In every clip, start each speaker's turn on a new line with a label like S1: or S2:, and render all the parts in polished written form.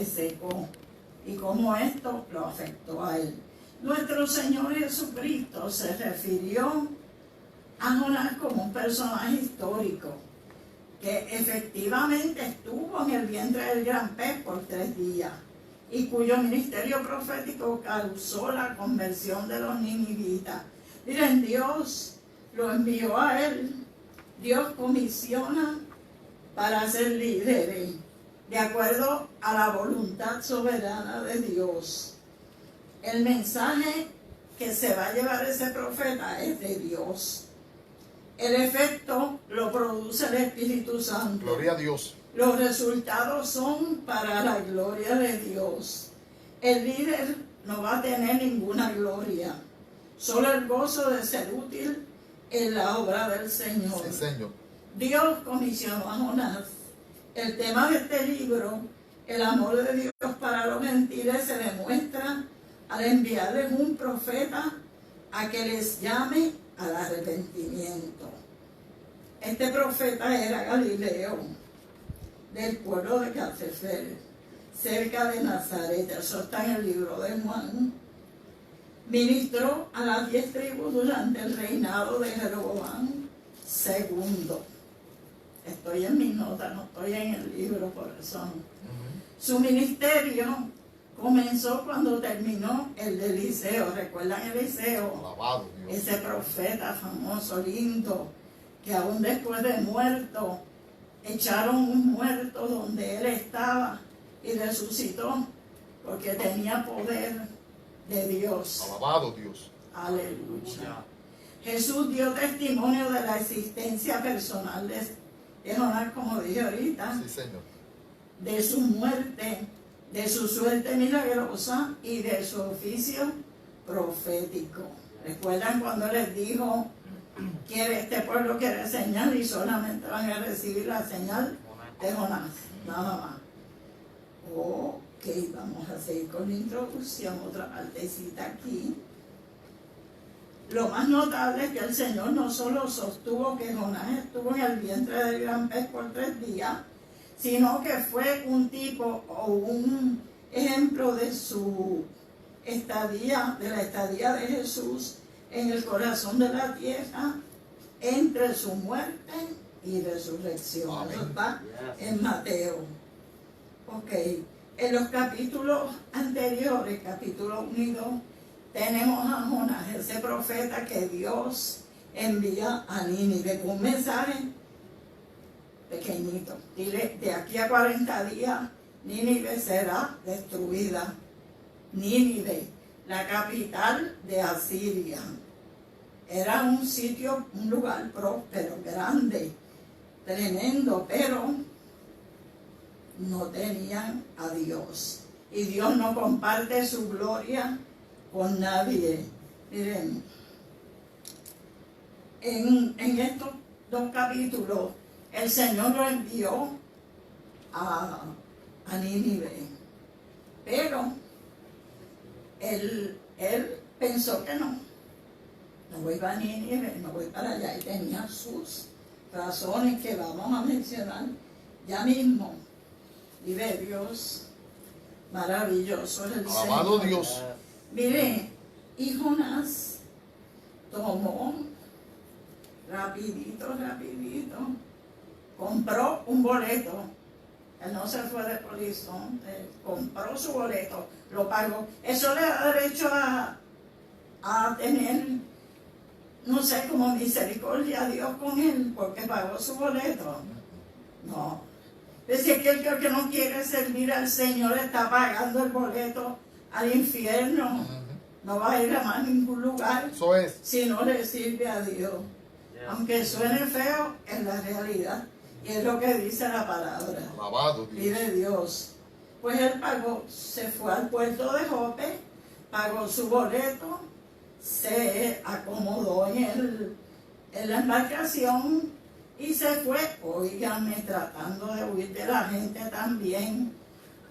S1: se secó y cómo esto lo afectó a él. Nuestro Señor Jesucristo se refirió a Jonás como un personaje histórico que efectivamente estuvo en el vientre del gran pez por 3 días y cuyo ministerio profético causó la conversión de los ninivitas. Miren, Dios lo envió a él. Dios comisiona para ser líderes de acuerdo a la voluntad soberana de Dios. El mensaje que se va a llevar ese profeta es de Dios. El efecto lo produce el Espíritu Santo.
S2: Gloria a Dios.
S1: Los resultados son para la gloria de Dios. El líder no va a tener ninguna gloria, solo el gozo de ser útil en la obra del Señor.
S2: Sí, Señor.
S1: Dios comisionó a Jonás. El tema de este libro, el amor de Dios para los gentiles, se demuestra al enviarles un profeta a que les llame al arrepentimiento. Este profeta era Galileo, del pueblo de Cafefel, cerca de Nazaret. Eso está en el libro de Juan. Ministró a las 10 tribus durante el reinado de Jeroboam II. Estoy en mis notas, no estoy en el libro, por eso. Su ministerio comenzó cuando terminó el de Eliseo. ¿Recuerdan Eliseo?
S2: Alabado Dios.
S1: Ese profeta famoso, lindo, que aún después de muerto, echaron un muerto donde él estaba y resucitó, porque tenía poder de Dios.
S2: Alabado Dios.
S1: Aleluya. Jesús dio testimonio de la existencia personal de Jonás, como dije ahorita,
S2: Sí, Señor.
S1: de su muerte, de su suerte milagrosa y de su oficio profético. ¿Recuerdan cuando les dijo que este pueblo quiere señal y solamente van a recibir la señal de Jonás? Nada más. Ok, vamos a seguir con la introducción, otra partecita aquí. Lo más notable es que el Señor no solo sostuvo que Jonás estuvo en el vientre del gran pez por 3 días, sino que fue un tipo o un ejemplo de su estadía, de la estadía de Jesús en el corazón de la tierra entre su muerte y resurrección.
S2: Amén.
S1: Eso está en Mateo. Ok, en los capítulos anteriores, capítulo 1 y 2, tenemos a Jonás, ese profeta que Dios envía a Nínive con un mensaje pequeñito. Dile, de aquí a 40 días, Nínive será destruida. Nínive, la capital de Asiria. Era un sitio, un lugar próspero, grande, tremendo, pero no tenían a Dios. Y Dios no comparte su gloria con nadie. Miren, en estos 2 capítulos, el Señor lo envió a Nínive, pero él pensó que no voy para Nínive, no voy para allá, y tenía sus razones que vamos a mencionar ya mismo. Vive Dios, maravilloso es el Señor.
S2: Alabado Dios.
S1: Mire, y Jonás tomó rapidito, compró un boleto. Él no se fue de polizón, compró su boleto, lo pagó. Eso le da derecho a tener, no sé, como misericordia a Dios con él, porque pagó su boleto. No. Es decir, que el que no quiere servir al Señor está pagando el boleto al infierno. No va a ir a más ningún lugar.
S2: Eso es.
S1: Si no le sirve a Dios. Aunque suene feo, es la realidad. Y es lo que dice la palabra.
S2: Alabado Dios.
S1: Vive Dios. Pues él pagó, se fue al puerto de Jope, pagó su boleto, se acomodó en la embarcación y se fue. Óigame, tratando de huir de la gente también.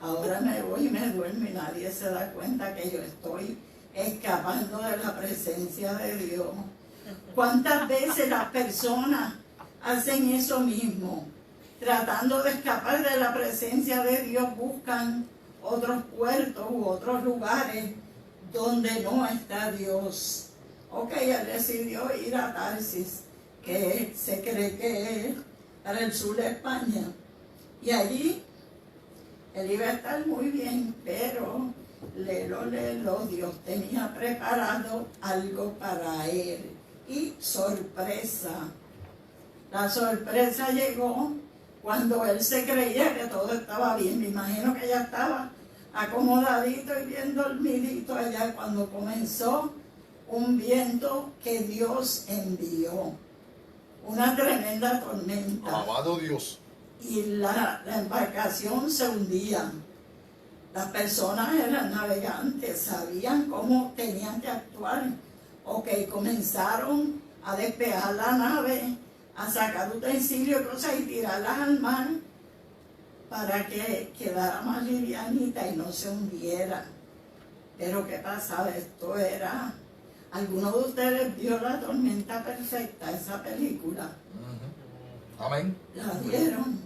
S1: Ahora me voy y me duermo y nadie se da cuenta que yo estoy escapando de la presencia de Dios. ¿Cuántas veces las personas hacen eso mismo? Tratando de escapar de la presencia de Dios, buscan otros puertos u otros lugares donde no está Dios. Ok, él decidió ir a Tarsis, que se cree que es para el sur de España. Y allí él iba a estar muy bien, pero lelo, Dios tenía preparado algo para él. Y sorpresa. La sorpresa llegó cuando él se creía que todo estaba bien. Me imagino que ya estaba acomodadito y bien dormidito allá cuando comenzó un viento que Dios envió. Una tremenda tormenta.
S2: Alabado Dios.
S1: Y la embarcación se hundía. Las personas eran navegantes, sabían cómo tenían que actuar. Ok, comenzaron a despejar la nave, a sacar utensilios y cosas y tirarlas al mar para que quedara más livianita y no se hundiera. Pero ¿qué pasaba? Esto era... ¿Alguno de ustedes vio La Tormenta Perfecta, esa película?
S2: Amén.
S1: ¿La vieron?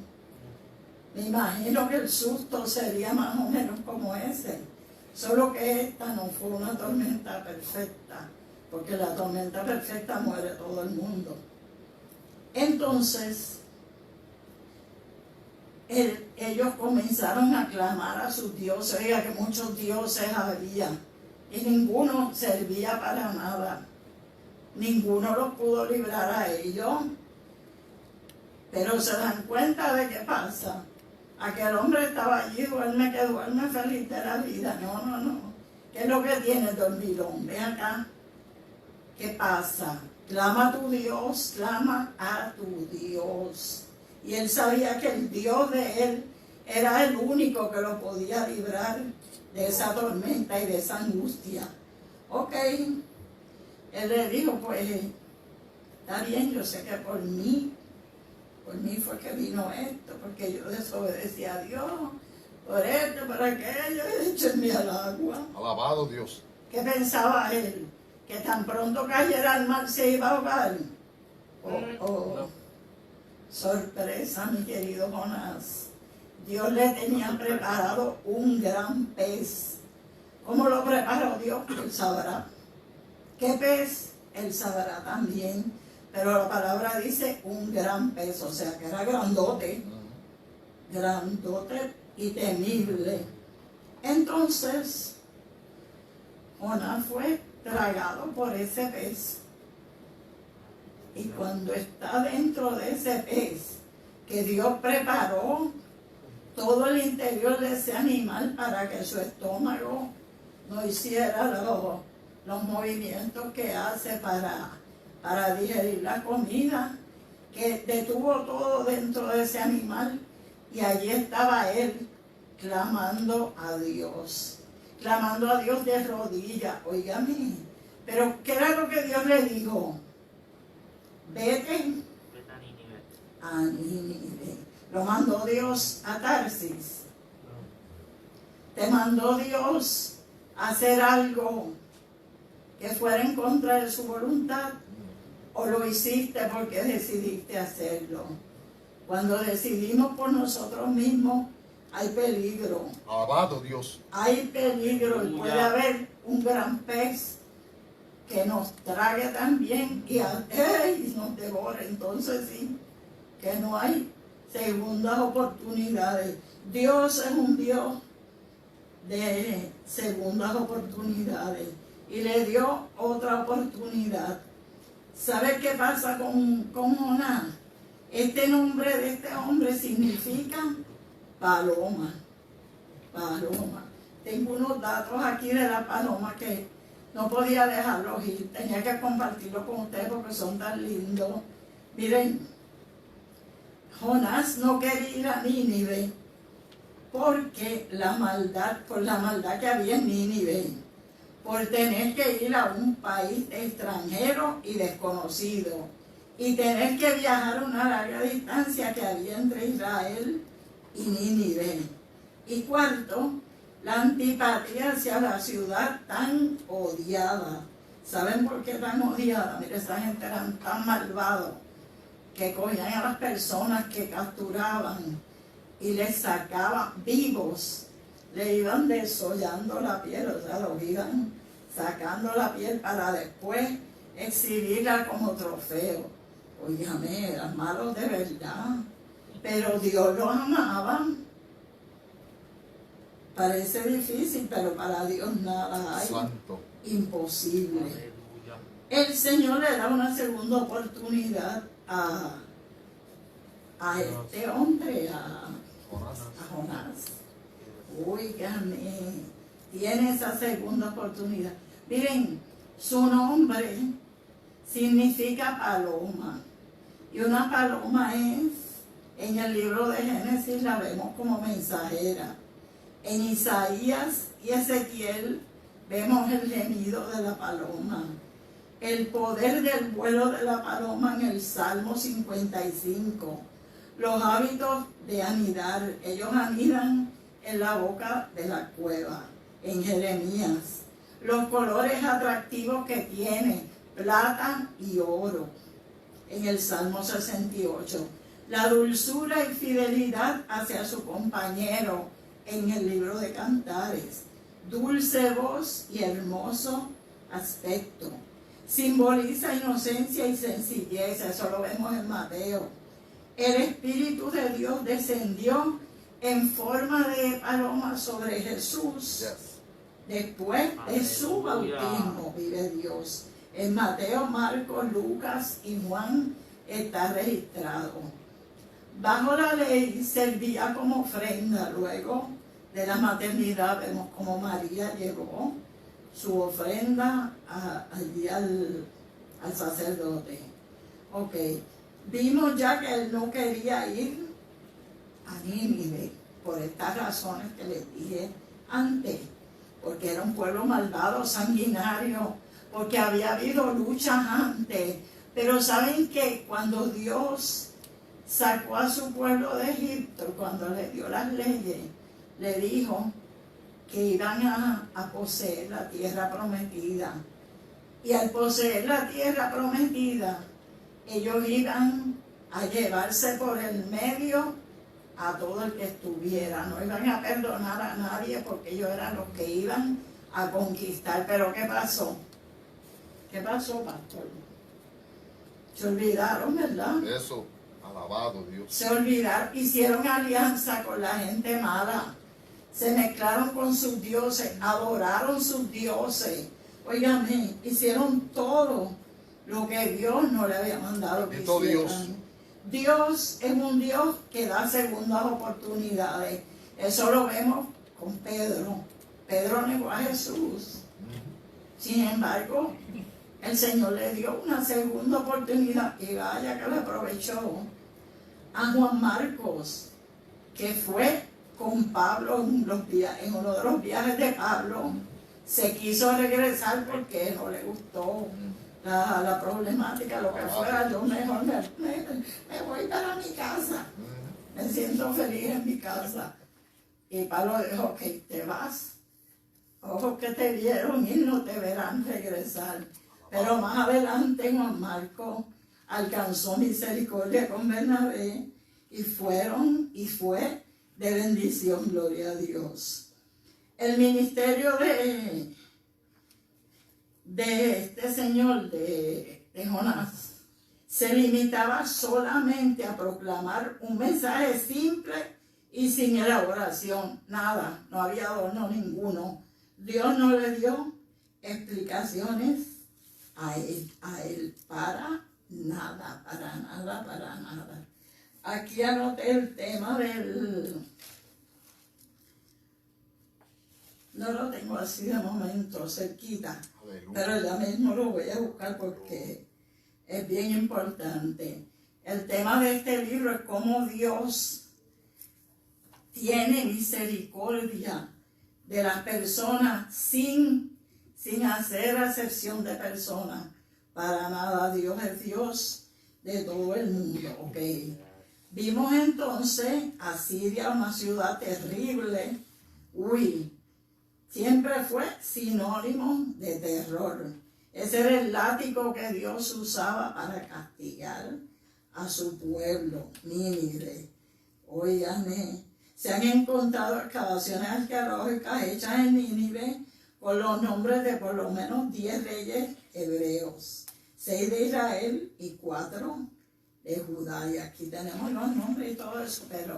S1: Me imagino que el susto sería más o menos como ese. Solo que esta no fue una tormenta perfecta, porque la tormenta perfecta muere todo el mundo. Entonces, ellos comenzaron a clamar a sus dioses. Oiga, que muchos dioses había, y ninguno servía para nada. Ninguno los pudo librar a ellos. Pero se dan cuenta de qué pasa. Aquel hombre estaba allí, duerme feliz de la vida. No. ¿Qué es lo que tiene, dormilón? Ven acá. ¿Qué pasa? Clama a tu Dios, clama a tu Dios. Y él sabía que el Dios de él era el único que lo podía librar de esa tormenta y de esa angustia. Ok. Él le dijo, pues, está bien, yo sé que por mí fue que vino esto, porque yo desobedecí a Dios, por esto, por aquello, échenme al agua.
S2: Alabado Dios.
S1: ¿Qué pensaba él? ¿Que tan pronto cayera al mar se iba a ahogar? No. Sorpresa, mi querido Jonás. Dios le tenía preparado un gran pez. ¿Cómo lo preparó Dios? Él sabrá. ¿Qué pez? Él sabrá también. Pero la palabra dice un gran pez, o sea que era grandote. Grandote y temible. Entonces, Jonás fue tragado por ese pez. Y cuando está dentro de ese pez, que Dios preparó todo el interior de ese animal para que su estómago no hiciera los movimientos que hace para digerir la comida, que detuvo todo dentro de ese animal, y allí estaba él clamando a Dios de rodillas. Óigame, pero ¿qué era lo que Dios le dijo? Vete a Nínive. Lo mandó Dios a Tarsis. Te mandó Dios a hacer algo que fuera en contra de su voluntad, o lo hiciste porque decidiste hacerlo. Cuando decidimos por nosotros mismos, hay peligro.
S2: Alabado Dios.
S1: Hay peligro y puede haber un gran pez que nos trague también y nos devore. Entonces sí, que no hay segundas oportunidades. Dios es un Dios de segundas oportunidades y le dio otra oportunidad. ¿Sabes qué pasa con Jonás? Este nombre de este hombre significa paloma. Paloma. Tengo unos datos aquí de la paloma que no podía dejarlos ir. Tenía que compartirlo con ustedes porque son tan lindos. Miren, Jonás no quería ir a Nínive porque por la maldad que había en Nínive, por tener que ir a un país extranjero y desconocido y tener que viajar una larga distancia que había entre Israel y Nínive. Y cuarto, la antipatía hacia la ciudad tan odiada. ¿Saben por qué tan odiada? Mire, esta gente eran tan malvados que cogían a las personas que capturaban y les sacaban vivos, le iban desollando la piel, o sea, lo iban sacando la piel para después exhibirla como trofeo. Óigame, eran malos de verdad, pero Dios los amaba. Parece difícil, pero para Dios nada hay
S2: Santo.
S1: imposible.
S3: Aleluya.
S1: El Señor le da una segunda oportunidad a este hombre, a
S2: Jonás.
S1: Jonás. Óigame, tiene esa segunda oportunidad. Miren, su nombre significa paloma. Y una paloma es, en el libro de Génesis la vemos como mensajera. En Isaías y Ezequiel vemos el gemido de la paloma. El poder del vuelo de la paloma en el Salmo 55. Los hábitos de anidar. Ellos anidan en la boca de la cueva. En Jeremías. Los colores atractivos que tiene. Plata y oro. En el Salmo 68. La dulzura y fidelidad hacia su compañero. En el libro de Cantares. Dulce voz y hermoso aspecto. Simboliza inocencia y sencillez. Eso lo vemos en Mateo. El Espíritu de Dios descendió en forma de paloma sobre Jesús.
S2: Yes.
S1: Después de su
S3: Aleluya.
S1: bautismo vive Dios. En Mateo, Marcos, Lucas y Juan está registrado. Bajo la ley servía como ofrenda. Luego de la maternidad vemos como María llevó su ofrenda allí al sacerdote. Ok, vimos ya que él no quería ir a Nínive por estas razones que les dije antes, porque era un pueblo malvado, sanguinario, porque había habido luchas antes. Pero saben que cuando Dios sacó a su pueblo de Egipto, cuando le dio las leyes, le dijo que iban a poseer la tierra prometida. Y al poseer la tierra prometida, ellos iban a llevarse por el medio a todo el que estuviera. No iban a perdonar a nadie porque ellos eran los que iban a conquistar. Pero ¿qué pasó? ¿Qué pasó, pastor? Se olvidaron, ¿verdad?
S2: Eso. Alabado Dios.
S1: Se olvidaron, hicieron alianza con la gente mala. Se mezclaron con sus dioses, adoraron sus dioses. Óigame, hicieron todo lo que Dios no le había mandado que
S2: Bendito
S1: hicieran.
S2: Dios.
S1: Dios es un Dios que da segundas oportunidades. Eso lo vemos con Pedro. Pedro negó a Jesús. Sin embargo, el Señor le dio una segunda oportunidad y vaya que le aprovechó. A Juan Marcos, que fue con Pablo en uno de los viajes de Pablo, se quiso regresar porque no le gustó la problemática, lo que fuera. Yo mejor me voy para mi casa, me siento feliz en mi casa. Y Pablo dijo, ok, te vas, ojos que te vieron y no te verán regresar. Pero más adelante Juan Marcos alcanzó misericordia con Bernabé y fue de bendición, gloria a Dios. El ministerio de este señor, de Jonás, se limitaba solamente a proclamar un mensaje simple y sin elaboración. Nada, no había adorno ninguno. Dios no le dio explicaciones a él para nada. Aquí anoté el tema no lo tengo así de momento cerquita,
S2: Aleluya.
S1: pero ya mismo lo voy a buscar porque es bien importante. El tema de este libro es cómo Dios tiene misericordia de las personas sin hacer acepción de personas. Para nada, Dios es Dios de todo el mundo, ¿ok? Vimos entonces a Siria, una ciudad terrible. Siempre fue sinónimo de terror. Ese era el látigo que Dios usaba para castigar a su pueblo, Nínive. Óigame, Se han encontrado excavaciones arqueológicas hechas en Nínive con los nombres de por lo menos 10 reyes hebreos, 6 de Israel y 4 de Judá. Y aquí tenemos los nombres y todo eso, pero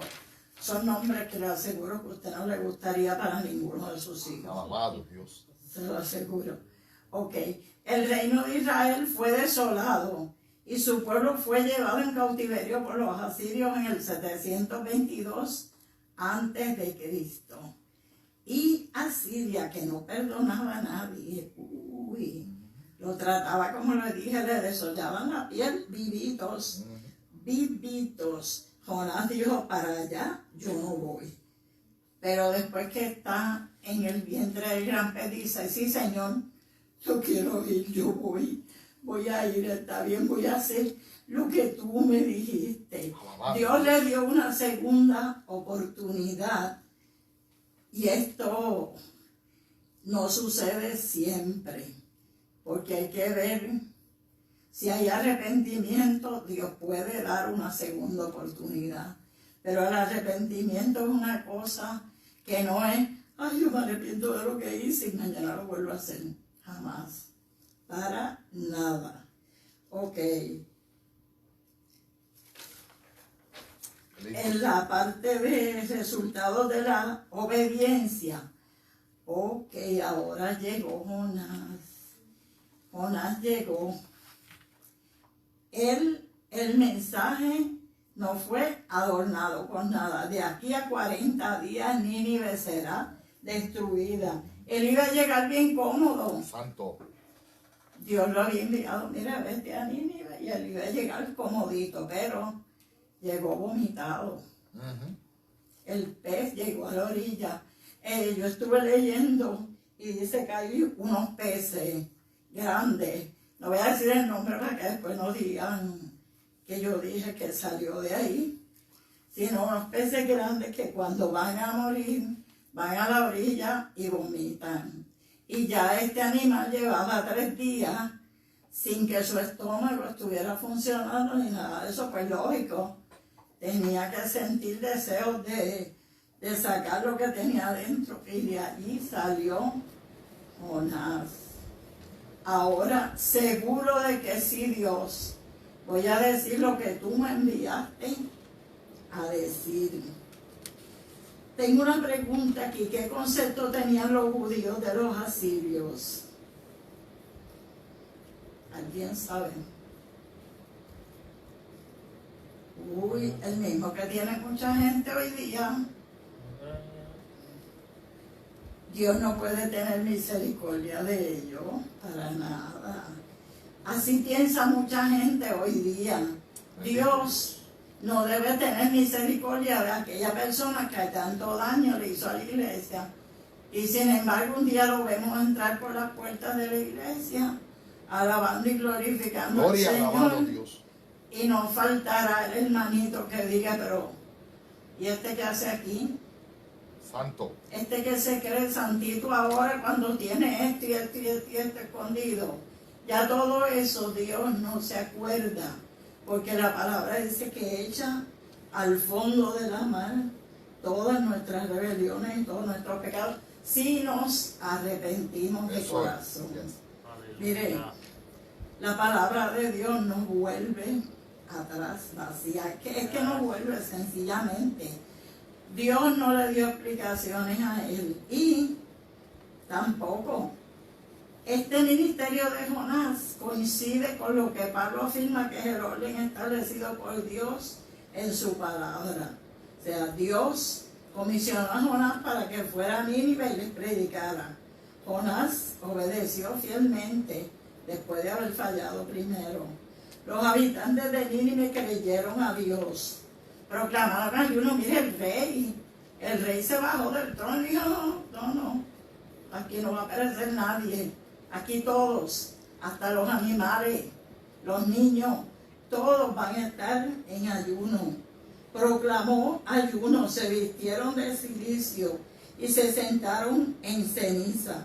S1: son nombres que le aseguro que a usted no le gustaría para ninguno de sus hijos.
S2: Alabado Dios.
S1: Se lo aseguro. Ok, el reino de Israel fue desolado y su pueblo fue llevado en cautiverio por los asirios en el 722 antes de Cristo. Y Asiria, que no perdonaba a nadie, lo trataba como le dije, le desollaban la piel vivitos. Jonás dijo, para allá yo no voy. Pero después que está en el vientre del gran pez, dice, sí Señor, yo quiero ir, yo voy a ir, está bien, voy a hacer lo que tú me dijiste. Dios le dio una segunda oportunidad y esto no sucede siempre, porque hay que ver si hay arrepentimiento. Dios puede dar una segunda oportunidad, pero el arrepentimiento es una cosa que no es, ay, yo me arrepiento de lo que hice y mañana lo vuelvo a hacer. Jamás. Para nada. Ok. En la parte de resultados de la obediencia. Ok, ahora llegó Jonás. Jonás llegó. El mensaje no fue adornado con nada. De aquí a 40 días Nínive será destruida. Él iba a llegar bien cómodo.
S2: Santo.
S1: Dios lo había enviado, mira, vete a Nínive, y él iba a llegar comodito, pero llegó vomitado. El pez llegó a la orilla. Yo estuve leyendo y dice que hay unos peces grandes. No voy a decir el nombre para que después no digan que yo dije que salió de ahí, sino unos peces grandes que cuando van a morir, van a la orilla y vomitan. Y ya este animal llevaba 3 días sin que su estómago estuviera funcionando ni nada de eso. Pues lógico, tenía que sentir deseos de sacar lo que tenía adentro. Y de allí salió Jonás. Ahora, seguro de que sí, Dios, voy a decir lo que tú me enviaste a decir. Tengo una pregunta aquí. ¿Qué concepto tenían los judíos de los asirios? ¿Alguien sabe? Uy, el mismo que tiene mucha gente hoy día. Dios no puede tener misericordia de ellos, para nada. Así piensa mucha gente hoy día. Dios no debe tener misericordia de aquella persona que tanto daño le hizo a la iglesia. Y sin embargo, un día lo vemos entrar por las puertas de la iglesia, alabando y glorificando al Señor.
S2: Dios.
S1: Y no faltará el hermanito que diga, pero ¿y este qué hace aquí?
S2: Santo.
S1: Este que se cree santito ahora cuando tiene esto y esto y esto y esto escondido. Ya todo eso Dios no se acuerda, porque la palabra dice que echa al fondo de la mar todas nuestras rebeliones y todos nuestros pecados, si nos arrepentimos de corazón. Mire, la palabra de Dios nos vuelve atrás vacía. Es que no vuelve sencillamente. Dios no le dio explicaciones a él. Y tampoco este ministerio de Jonás coincide con lo que Pablo afirma que es el orden establecido por Dios en su palabra. O sea, Dios comisionó a Jonás para que fuera a Nínive y les predicara. Jonás obedeció fielmente después de haber fallado primero. Los habitantes de Nínive creyeron a Dios. Proclamaron ayuno. Mire, el rey se bajó del trono y dijo, no, aquí no va a perecer nadie. Aquí todos, hasta los animales, los niños, todos van a estar en ayuno. Proclamó ayuno, se vistieron de cilicio y se sentaron en ceniza.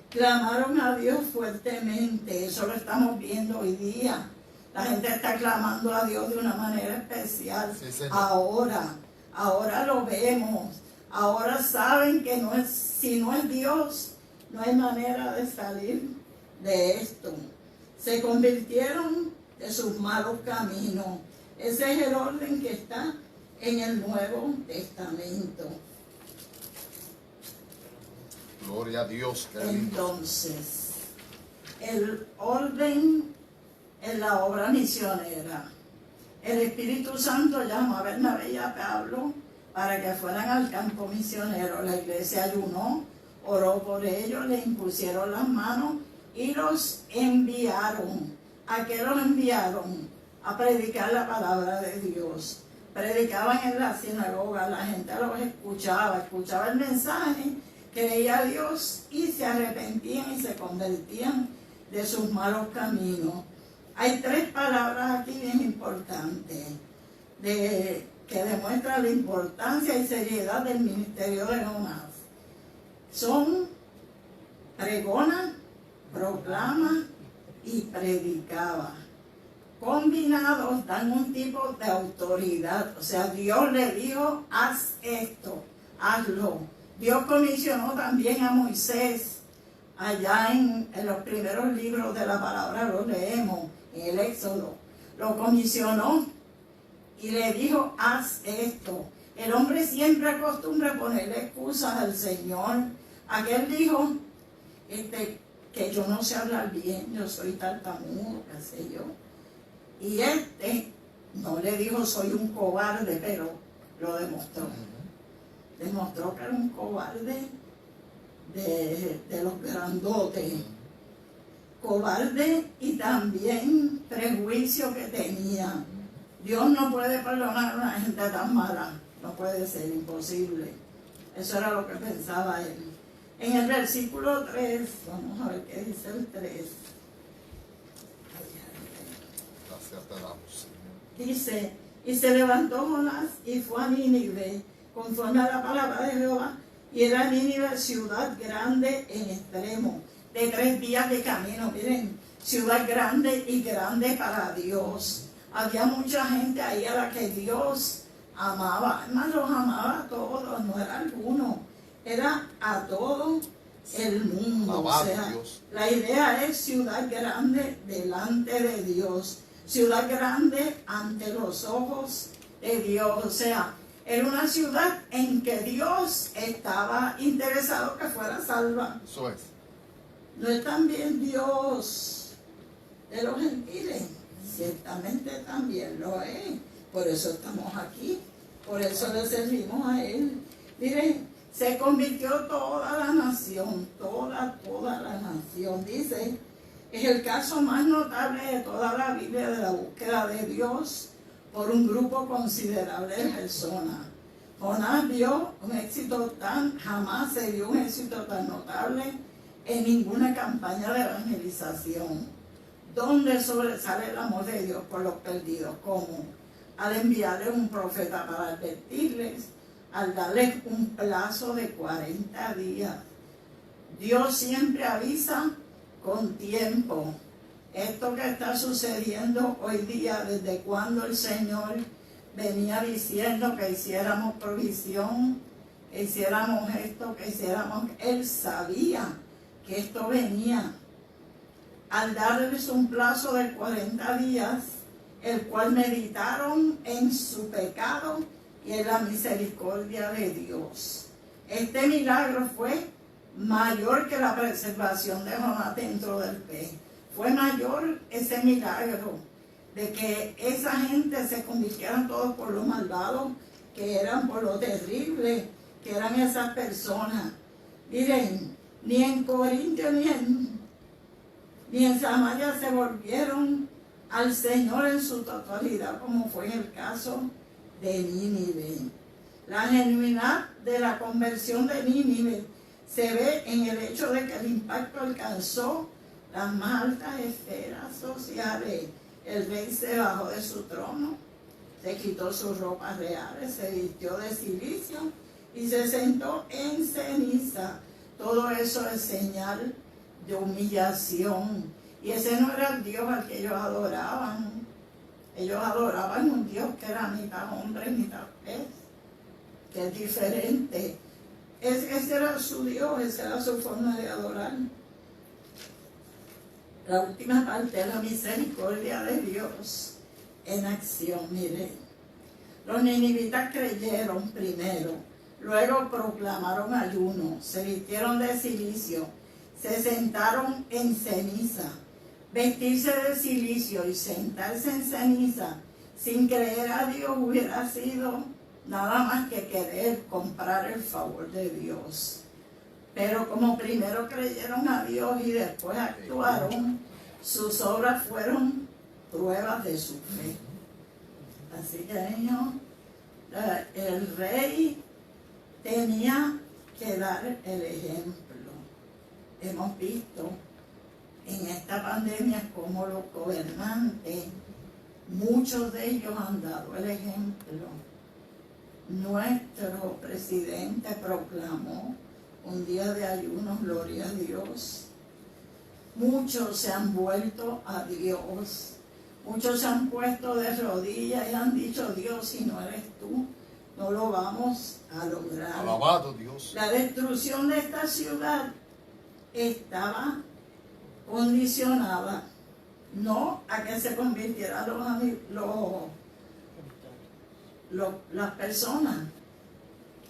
S1: Clamaron a Dios fuertemente. Eso lo estamos viendo hoy día. La gente está clamando a Dios de una manera especial.
S2: Sí,
S1: ahora lo vemos. Ahora saben que si no es Dios, no hay manera de salir de esto. Se convirtieron de sus malos caminos. Ese es el orden que está en el Nuevo Testamento.
S2: Gloria a Dios. Qué lindo.
S1: Entonces, el orden en la obra misionera. El Espíritu Santo llamó a Bernabé y a Pablo para que fueran al campo misionero. La iglesia ayunó, oró por ellos, le impusieron las manos y los enviaron. ¿A qué los enviaron? A predicar la palabra de Dios. Predicaban en la sinagoga, la gente los escuchaba el mensaje, creía a Dios y se arrepentían y se convertían de sus malos caminos. Hay 3 palabras aquí bien importantes que demuestran la importancia y seriedad del ministerio de Jonás. Son pregona, proclama y predicaba. Combinados dan un tipo de autoridad. O sea, Dios le dijo, haz esto, hazlo. Dios comisionó también a Moisés. Allá en los primeros libros de la palabra lo leemos, en el Éxodo. Lo comisionó y le dijo, haz esto. El hombre siempre acostumbra ponerle excusas al Señor. Aquel dijo que yo no sé hablar bien, yo soy tartamudo, qué sé yo. Y no le dijo soy un cobarde, pero lo demostró. Demostró que era un cobarde de los grandotes. Cobarde y también prejuicio que tenía. Dios no puede perdonar a una gente tan mala. No puede ser, imposible. Eso era lo que pensaba él. En el versículo 3, vamos a ver qué dice el 3.
S2: Gracias te damos, Señor.
S1: Dice, y se levantó Jonás y fue a Nínive, conforme a la palabra de Jehová, y era Nínive ciudad grande en extremo, de 3 días de camino. Miren, ciudad grande y grande para Dios. Había mucha gente ahí a la que Dios amaba. Además los amaba a todos, no era alguno, era a todo el mundo.
S2: Amado
S1: O sea,
S2: Dios.
S1: la idea es ciudad grande delante de Dios, ciudad grande ante los ojos de Dios. O sea, era una ciudad en que Dios estaba interesado que fuera salva.
S2: Eso es.
S1: ¿No es también Dios de los gentiles? Ciertamente también lo es. Por eso estamos aquí. Por eso le servimos a Él. Miren, se convirtió toda la nación. Toda la nación. Dice, es el caso más notable de toda la Biblia de la búsqueda de Dios por un grupo considerable de personas. Jonás vio un éxito jamás se vio un éxito tan notable en ninguna campaña de evangelización, donde sobresale el amor de Dios por los perdidos, como al enviarle un profeta para advertirles, al darles un plazo de 40 días. Dios siempre avisa con tiempo. Esto que está sucediendo hoy día, desde cuando el Señor venía diciendo que hiciéramos provisión, que hiciéramos esto, que hiciéramos... Él sabía que esto venía. Al darles un plazo de 40 días, el cual meditaron en su pecado y en la misericordia de Dios. Este milagro fue mayor que la preservación de Jonás dentro del pez. Fue mayor ese milagro de que esa gente se convirtieran todos por lo malvado que eran, por lo terrible que eran esas personas. Miren, ni en Corintio ni en Samaria se volvieron al Señor en su totalidad, como fue en el caso de Nínive. La genuinidad de la conversión de Nínive se ve en el hecho de que el impacto alcanzó las más altas esferas sociales. El rey se bajó de su trono, se quitó sus ropas reales, se vistió de cilicio y se sentó en ceniza. Todo eso es señal de humillación. Y ese no era el Dios al que ellos adoraban. Ellos adoraban un Dios que era mitad hombre y mitad pez, que es diferente. ese era su Dios, esa era su forma de adorar. La última parte es la misericordia de Dios en acción. Mire, los ninivitas creyeron primero, luego proclamaron ayuno, se vistieron de cilicio, se sentaron en ceniza. Vestirse de cilicio y sentarse en ceniza sin creer a Dios hubiera sido nada más que querer comprar el favor de Dios. Pero como primero creyeron a Dios y después actuaron, sus obras fueron pruebas de su fe. Así que el rey tenía que dar el ejemplo. Hemos visto en esta pandemia cómo los gobernantes, muchos de ellos han dado el ejemplo. Nuestro presidente proclamó un día de ayuno, gloria a Dios. Muchos se han vuelto a Dios. Muchos se han puesto de rodillas y han dicho: Dios, si no eres tú, no lo vamos a lograr.
S2: Alabado Dios.
S1: La destrucción de esta ciudad estaba condicionada no a que se convirtieran las personas,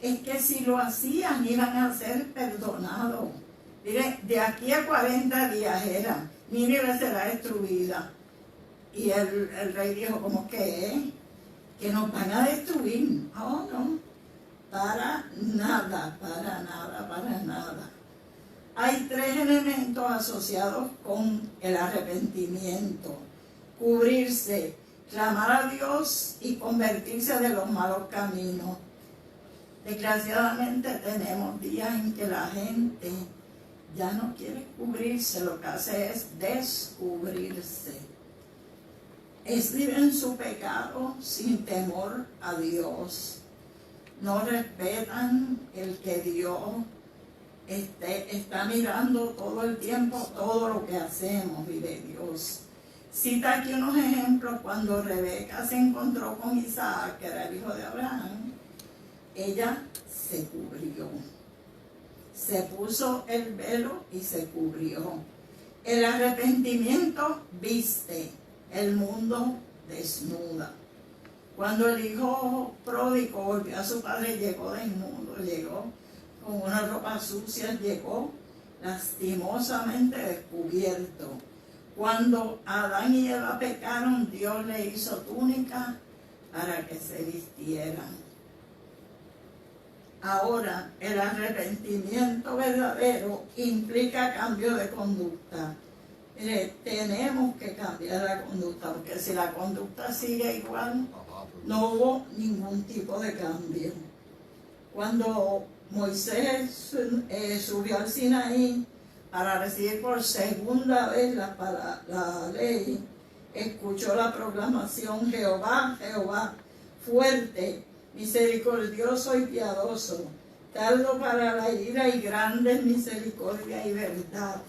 S1: es que si lo hacían iban a ser perdonados. Mire, de aquí a 40 días era, Nínive será destruida. Y el rey dijo: ¿cómo que nos van a destruir? Oh, no, para nada, para nada, para nada. Hay 3 elementos asociados con el arrepentimiento: cubrirse, clamar a Dios y convertirse de los malos caminos. Desgraciadamente tenemos días en que la gente ya no quiere cubrirse, lo que hace es descubrirse. Viven su pecado sin temor a Dios. No respetan el que Dios está mirando todo el tiempo, todo lo que hacemos, vive Dios. Cita aquí unos ejemplos. Cuando Rebeca se encontró con Isaac, que era el hijo de Abraham, ella se cubrió. Se puso el velo y se cubrió. El arrepentimiento viste, el mundo desnuda. Cuando el hijo pródigo volvió a su padre, llegó desnudo, llegó con una ropa sucia, llegó lastimosamente descubierto. Cuando Adán y Eva pecaron, Dios le hizo túnica para que se vistieran. Ahora, el arrepentimiento verdadero implica cambio de conducta. Mire, tenemos que cambiar la conducta, porque si la conducta sigue igual, no hubo ningún tipo de cambio. Cuando Moisés subió al Sinaí para recibir por segunda vez la ley, escuchó la proclamación: Jehová, Jehová, fuerte, misericordioso y piadoso, tardo para la ira y grande en misericordia y verdad,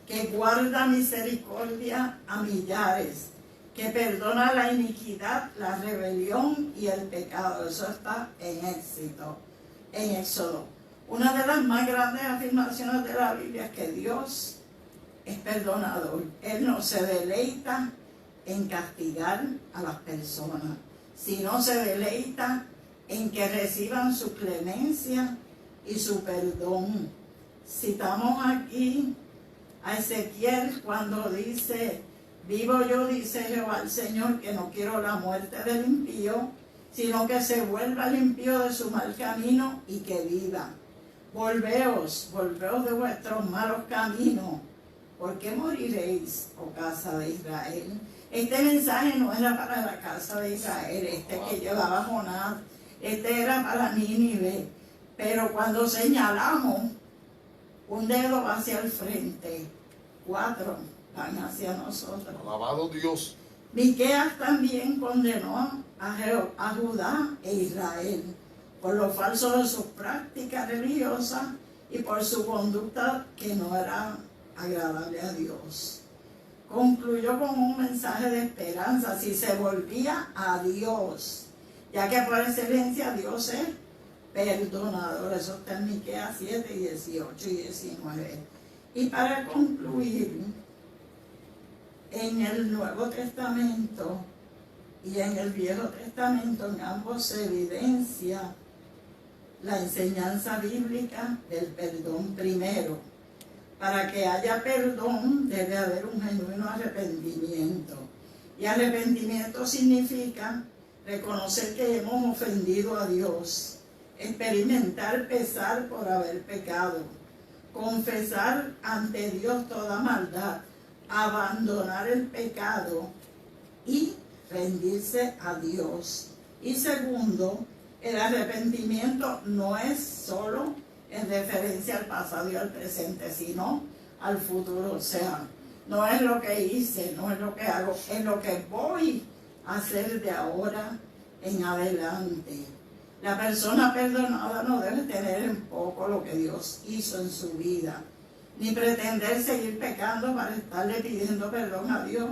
S1: que guarda misericordia a millares, que perdona la iniquidad, la rebelión y el pecado. Eso está en Éxodo. Una de las más grandes afirmaciones de la Biblia es que Dios es perdonador. Él no se deleita en castigar a las personas, sino se deleita en que reciban su clemencia y su perdón. Citamos aquí a Ezequiel cuando dice: vivo yo, dice Jehová el Señor, que no quiero la muerte del impío, sino que se vuelva el impío de su mal camino y que viva. Volveos de vuestros malos caminos. ¿Por qué moriréis, oh casa de Israel? Este mensaje no era para la casa de Israel, que llevaba Jonás, era para Nínive. Pero cuando señalamos un dedo hacia el frente, 4 van hacia nosotros.
S2: Alabado Dios.
S1: Miqueas también condenó a Judá e Israel por lo falso de sus prácticas religiosas y por su conducta que no era agradable a Dios. Concluyó con un mensaje de esperanza: si se volvía a Dios, ya que por excelencia Dios es perdonador. Eso está en Miqueas 7, 18 y 19. Y para concluir, en el Nuevo Testamento y en el Viejo Testamento, en ambos se evidencia la enseñanza bíblica del perdón primero. Para que haya perdón debe haber un genuino arrepentimiento. Y arrepentimiento significa reconocer que hemos ofendido a Dios, experimentar pesar por haber pecado, confesar ante Dios toda maldad, abandonar el pecado y rendirse a Dios. Y segundo, el arrepentimiento no es solo en referencia al pasado y al presente, sino al futuro. O sea, no es lo que hice, no es lo que hago, es lo que voy a hacer de ahora en adelante. La persona perdonada no debe tener en poco lo que Dios hizo en su vida, ni pretender seguir pecando para estarle pidiendo perdón a Dios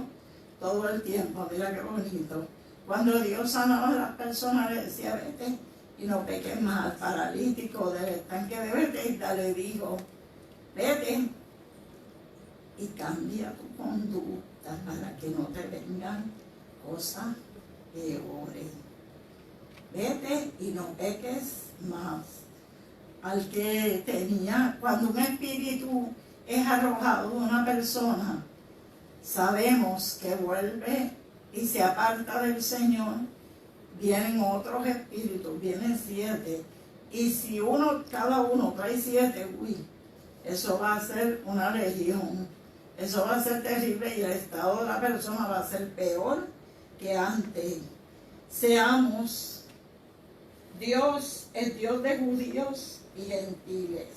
S1: todo el tiempo. Mira qué bonito. Cuando Dios sanaba a las personas, le decía, vete y no peques más. Al paralítico del estanque de Bethesda le dijo, vete y cambia tu conducta para que no te vengan cosas peores. Vete y no peques más. Al que tenía, cuando un espíritu es arrojado de una persona, sabemos que vuelve y se aparta del Señor, vienen otros espíritus, vienen 7. Y si cada uno trae 7, eso va a ser una legión. Eso va a ser terrible y el estado de la persona va a ser peor que antes. Seamos, Dios es Dios de judíos y gentiles.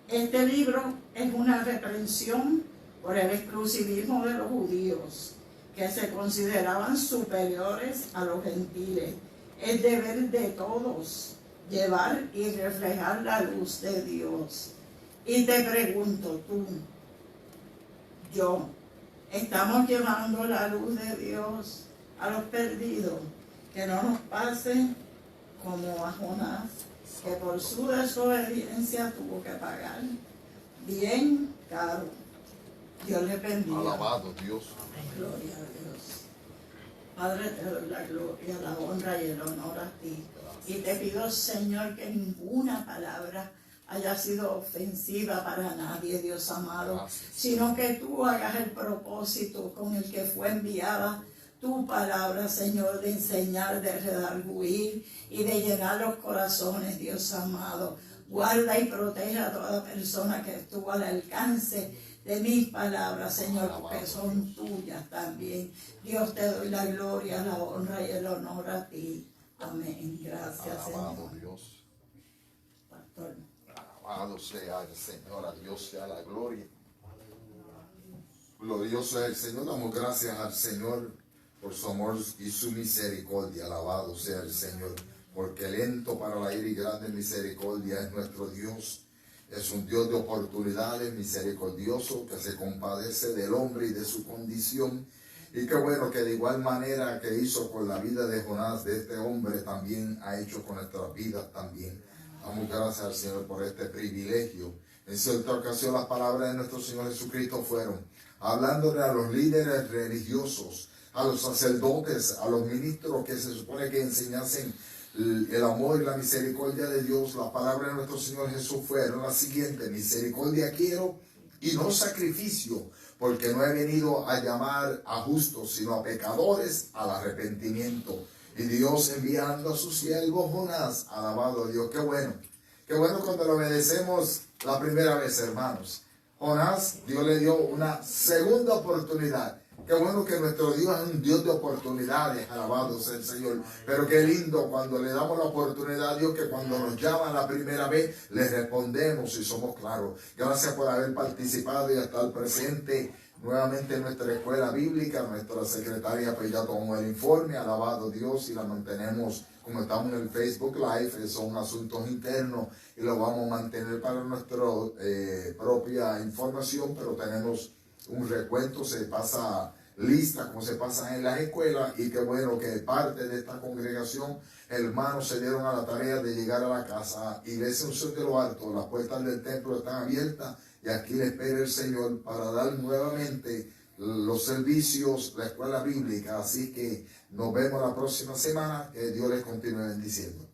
S1: Este libro es una reprensión por el exclusivismo de los judíos, que se consideraban superiores a los gentiles. Es deber de todos llevar y reflejar la luz de Dios. Y te pregunto tú, yo, ¿estamos llevando la luz de Dios a los perdidos? Que no nos pase como a Jonás, que por su desobediencia tuvo que pagar bien caro. Dios le bendiga.
S2: Alabado Dios.
S1: Gloria a Dios. Padre, te doy la gloria, la honra y el honor a ti. Y te pido, Señor, que ninguna palabra haya sido ofensiva para nadie, Dios amado, sino que tú hagas el propósito con el que fue enviada tu palabra, Señor, de enseñar, de redarguir y de llenar los corazones, Dios amado. Guarda y protege a toda persona que estuvo al alcance de mis palabras, Señor, porque son tuyas también. Dios, te doy la gloria, la honra y el honor a ti. Amén. Gracias,
S2: Alabado
S1: Señor.
S2: Dios.
S1: Pastor.
S2: Alabado sea el Señor, a Dios sea la gloria. Glorioso es el Señor. Damos gracias al Señor por su amor y su misericordia. Alabado sea el Señor, porque lento para la ira y grande misericordia es nuestro Dios. Es un Dios de oportunidades, misericordioso, que se compadece del hombre y de su condición. Y qué bueno que de igual manera que hizo con la vida de Jonás, de este hombre, también ha hecho con nuestras vidas también. Damos gracias al Señor por este privilegio. En cierta ocasión las palabras de nuestro Señor Jesucristo fueron, hablándole a los líderes religiosos, a los sacerdotes, a los ministros que se supone que enseñasen el amor y la misericordia de Dios. Las palabras de nuestro Señor Jesús fueron las siguientes: misericordia quiero y no sacrificio, porque no he venido a llamar a justos, sino a pecadores al arrepentimiento. Y Dios enviando a su siervo Jonás, alabado a Dios. Qué bueno cuando lo obedecemos la primera vez, hermanos. Jonás, Dios le dio una segunda oportunidad. Qué bueno que nuestro Dios es un Dios de oportunidades, alabado sea el Señor. Pero qué lindo cuando le damos la oportunidad a Dios, que cuando nos llama la primera vez, le respondemos y somos claros. Gracias por haber participado y estar presente nuevamente en nuestra escuela bíblica. Nuestra secretaria pues ya tomó el informe, alabado Dios, y la mantenemos como estamos en el Facebook Live. Son asuntos internos y lo vamos a mantener para nuestra propia información, pero tenemos un recuento, se pasa lista como se pasa en las escuelas, y qué bueno que parte de esta congregación, hermanos, se dieron a la tarea de llegar a la casa. Iglesia Unción de lo Alto, las puertas del templo están abiertas y aquí le espera el Señor para dar nuevamente los servicios, la escuela bíblica. Así que nos vemos la próxima semana. Que Dios les continúe bendiciendo.